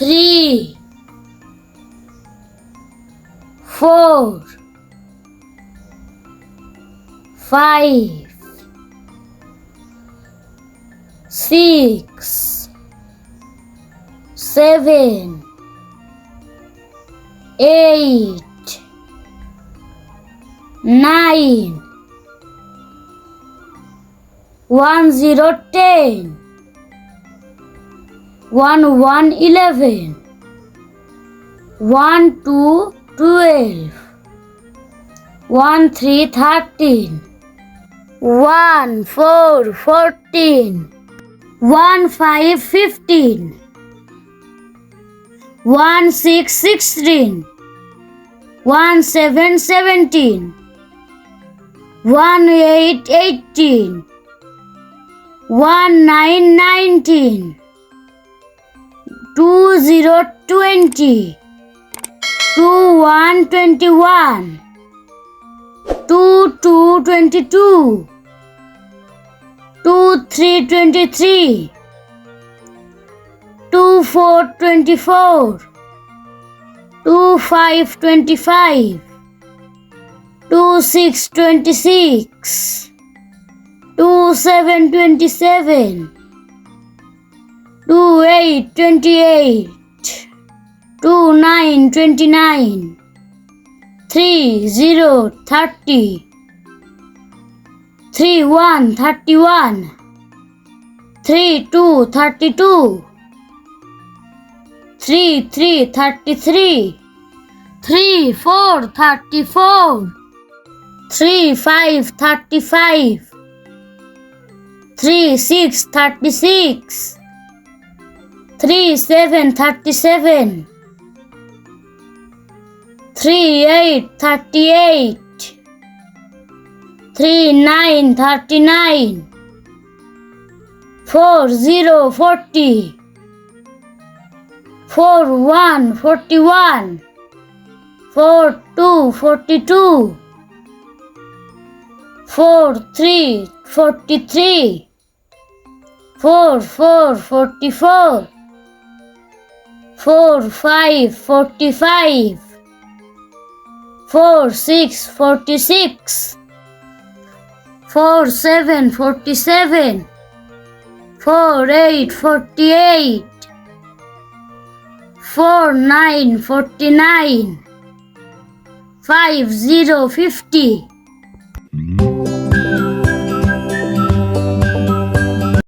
3 4 5 6 7 8 9 10 10 11 11 12 12 13 13 14 14 15 15 16 16 17 17 18 18 19 19 20 20 21 21 22 22 23 23 24 24 25 25 26 26 27 27 28 28 29 29 30 30 31 31 32 32 33 33 34 34 35 35 36 36 37 37 38 38 39 39 40 40 41 41 42 42 43 43 44 44 45 45 46 46 47 47 48 48 49 49 50 50